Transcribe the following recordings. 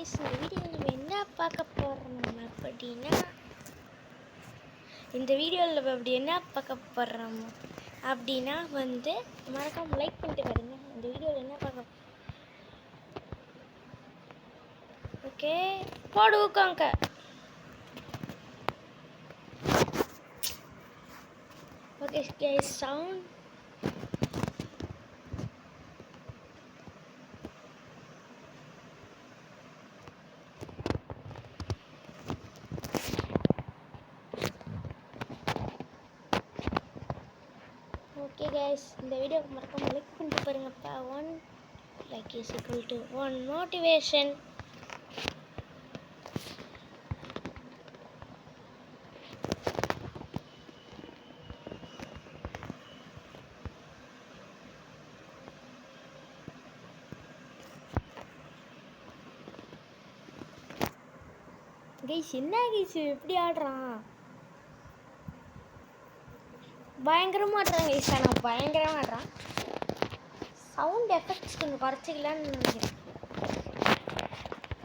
Guys, இந்த வீடியோவில் நம்ம என்ன பார்க்க போகிறோம் அப்படின்னா வந்து மறக்காம லைக் பண்ணிட்டு பாருங்க. இந்த வீடியோவில் என்ன பார்க்க ஓகே போடுவோங்க. Okay guys, sound okay guys, இந்த வீடியோக்கு மறக்காம லைக் பண்ணிட்டு பாருங்கப்பா. 1 like is equal to 1 motivation. Guys, என்ன கைஸ் எப்படி ஆடுறான்? பயங்கரமாக ஆடுறான் கைஸ். ஆனால் பயங்கரமாக ஆடுறான். சவுண்ட் எஃபெக்ட்ஸ் கொஞ்சம் குறைச்சிக்கலான்னு நினைக்கிறேன்.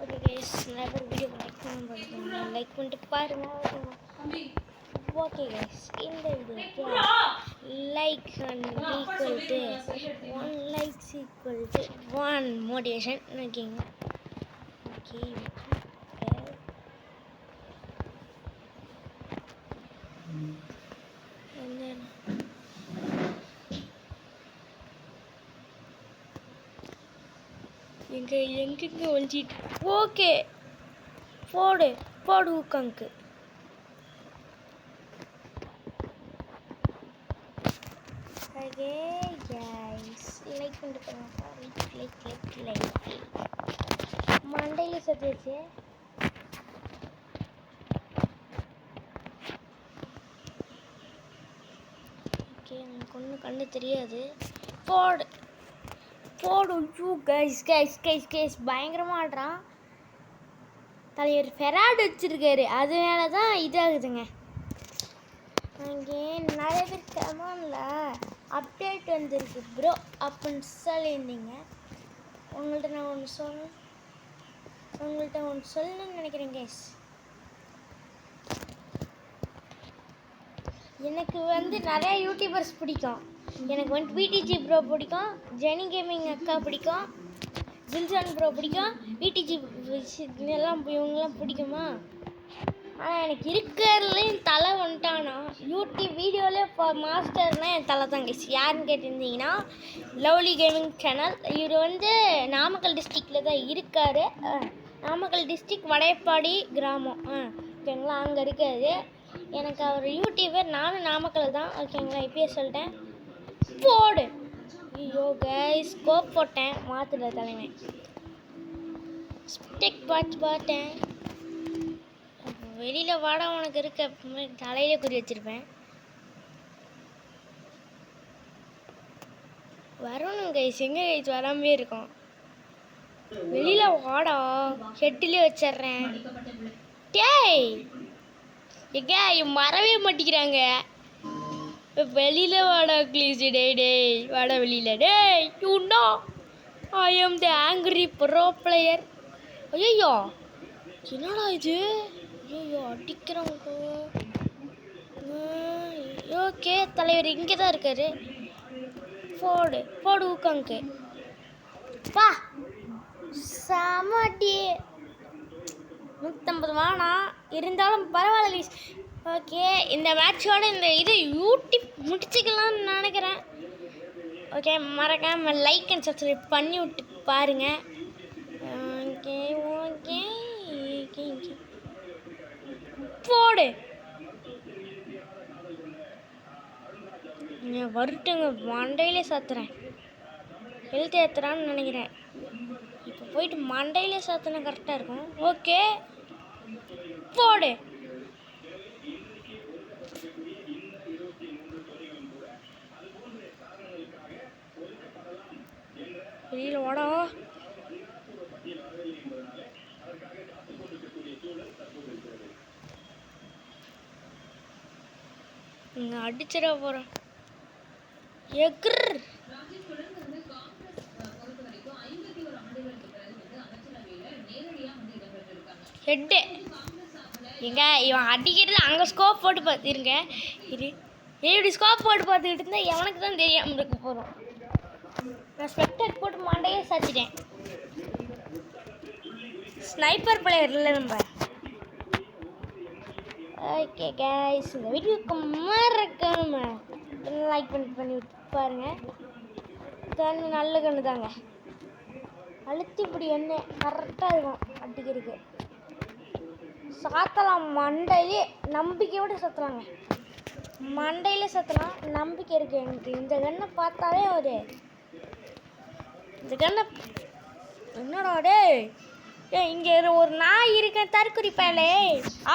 ஓகே கைஸ், நிறைய பேர் வீடியோ லைக் பண்ணிட்டு பாருங்க. ஓகே கைஸ், இந்த வீடியோக்கு like equal to 1 likes equal to 1 motivation ஓகேங்க. ஓகே எங்கெங்க ஒழிச்சிட்டு ஓகே போடு ஊக்கங்கு. ஓகே கைஸ், லைக் பண்ணிட்டு லைக் மண்டையில் சத்தியாச்சு. ஓகே, எனக்கு ஒன்றும் கண்ணு தெரியாது. போடு யூ கைஸ் பயங்கரமாக ஆடுறான். தலைவர் ஃபெராட் வச்சுருக்காரு, அதனால தான் இதாகுதுங்க. அங்கே நிறைய பேர் கமெண்ட்ல அப்டேட் வந்துருக்கு ப்ரோ அப்படின்னு சொல்லியிருந்தீங்க. உங்கள்கிட்ட நான் ஒன்று சொல்லணும்னு நினைக்கிறேன் கைஸ். எனக்கு வந்து நிறையா யூடியூபர்ஸ் பிடிக்கும். எனக்கு வந்து பிடிஜி ப்ரோ பிடிக்கும், ஜெனி கேமிங் அக்கா பிடிக்கும், ஜில்சான் ப்ரோ பிடிக்கும், பிடிஜி எல்லாம் இவங்கெல்லாம் பிடிக்குமா. ஆனால் எனக்கு இருக்கிறதுலையும் தலை வந்துட்டானா யூடியூப் வீடியோவிலே இப்போ மாஸ்டர்னால் என் தலை தான் கைஸ். யாருன்னு கேட்டிருந்தீங்கன்னா லவ்லி கேமிங் சேனல். இவர் வந்து நாமக்கல் டிஸ்ட்ரிக்டில் தான் இருக்கார். நாமக்கல் டிஸ்ட்ரிக் வடையப்பாடி கிராமம் ஓகேங்களா, அங்கே இருக்காது. எனக்கு அவர் யூடியூபர், நானும் நாமக்கல் தான் ஓகேங்களா. இப்பயே சொல்லிட்டேன். போடு. ஐயோ கைஸ், ஸ்கோப் போட்டேன், மாற்றுல தலைமை ஸ்டெக் பார்த்தேன். வெளியில் வாடா உனக்கு இருக்க தலையிலே குறி வச்சுருப்பேன். வரணும் கைஸ், எங்கே கைஸ் வராமே இருக்கோம். வெளியில் வாடா, ஹெட்டிலே வச்சிட்றேன். டேய் எங்க மறவே மாட்டேங்கிறாங்க. வெளியில் வாடா ப்ளீஸ். டேய் வாடா வெளியில். டேய் you know I am the angry bro player. ஐயோ என்னடா இது? ஐயோ அடிக்கிறாங்க. ஓகே, தலைவர் இங்கே தான் இருக்காரு. போடு ஊக்கங்கு. பா சமடி 150 வேணாம், இருந்தாலும் பரவாயில்ல. ஓகே, இந்த மேட்சோட இந்த இது யூடியூப் முடிச்சுக்கலாம்னு நினைக்கிறேன். ஓகே, மறக்காமல் லைக் அண்ட் சப்ஸ்கிரைப் பண்ணி விட்டு பாருங்கள். ஓகே போடு வருட்டுங்க, மண்டையிலே சாத்துறேன். ஹெல்த் ஏற்றுறான்னு நினைக்கிறேன். இப்போ போயிட்டு மண்டையிலே சாத்துனா கரெக்டாக இருக்கும். ஓகே போடு. வெளியில் வாடா. இங்கே அடிச்சிட போகிறேன். எக்ர் ஹெட்டு எங்க இவன் அடிக்கிறது அங்கே ஸ்கோப் போட்டு பார்த்துருங்க. இது இப்படி ஸ்கோப் போட்டு பார்த்துக்கிட்டு இருந்தால் எவனுக்கு தான் தெரியாமல் இருக்க போகிறோம். நான் ஸ்பெக்டர் போட்டு மாண்டையே சாச்சிட்டேன். ஸ்னைப்பர் பிளேயர் இல்லை நம்ம. ஓகே கைஸ், இந்த வீடியோக்கு மறக்காம லைக் பண்ணி விட்டு பாருங்கள். கண்ணு நல்ல கண்ணு தாங்க. அழுத்தி இப்படி என்ன கரெக்டாக இருக்கும் அடிக்கிறதுக்கு. சாத்தலாம் மண்டையிலே, நம்பிக்கையோடு சாத்தலாங்க. மண்டையிலே சாத்தலாம், நம்பிக்கை இருக்குது எனக்கு. இந்த கண்ணை பார்த்தாலே ஒரு இந்த கண்ணை என்னடா டே இங்கே ஒரு நாய் இருக்கேன் தற்குறி பயலே.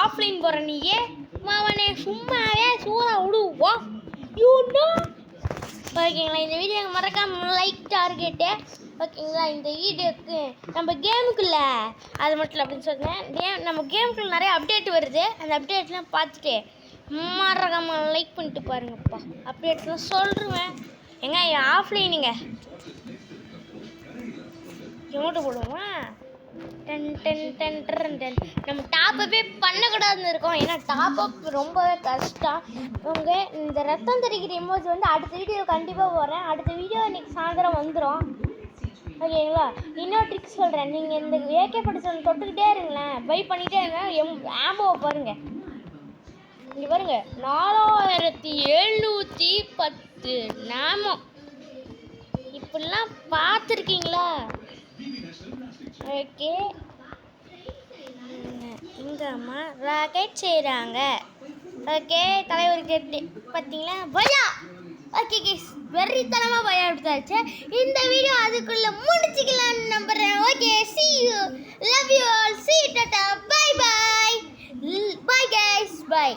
ஆஃப்லைன் போகிற நீயே அவனே சும்மாவே சூறா விடுவா யூனோ. ஓகேங்களா, இந்த வீடியோ மறக்காம லைக் டார்கெட்டு. ஓகேங்களா, இந்த வீடியோக்கு நம்ம கேமுக்குள்ள அது மட்டும் இல்லை அப்படின்னு சொன்னேன். நம்ம கேமுக்குள்ள நிறைய அப்டேட் வருது. அந்த அப்டேட்லாம் பார்த்துட்டு மறக்காம லைக் பண்ணிட்டு பாருங்கப்பா. அப்டேட்லாம் சொல்லுவேன். எங்க ஆஃப்லைனுங்க எமோட்டு போடுவோம். Ten ten ten ten ten. நம்ம டாப்பப்பே பண்ணக்கூடாதுன்னு இருக்கோம். ஏன்னா டாப்அப் ரொம்பவே கஷ்டம். உங்கள் இந்த ரத்தம் தெரிக்கிற எமோஜி வந்து அடுத்த வீடியோ கண்டிப்பாக போடுறேன். அடுத்த வீடியோ இன்றைக்கி சாயந்தரம் வந்துடும். ஓகேங்களா, இன்னொரு ட்ரிக் சொல்கிறேன். நீங்கள் இந்த ஏகே படிச்சு தொட்டுக்கிட்டே இருங்களேன், பை பண்ணிகிட்டே இருங்க. ஆம்போவை பாருங்கள், இங்கே பாருங்கள் 4710 நாமம். இப்படிலாம் பார்த்துருக்கீங்களா? ஓகே, இங்கே அம்மா ராக்கெட் செய்கிறாங்க. ஓகே, தலைவருக்கு பார்த்தீங்களா பயா. ஓகே கேஸ், வெறித்தனமாக பயா எடுத்தாச்சு. இந்த வீடியோ அதுக்குள்ளே முடிச்சுக்கலான்னு நம்புகிறேன். Okay, see you, love you all, see you, tata, bye bye, bye guys, bye.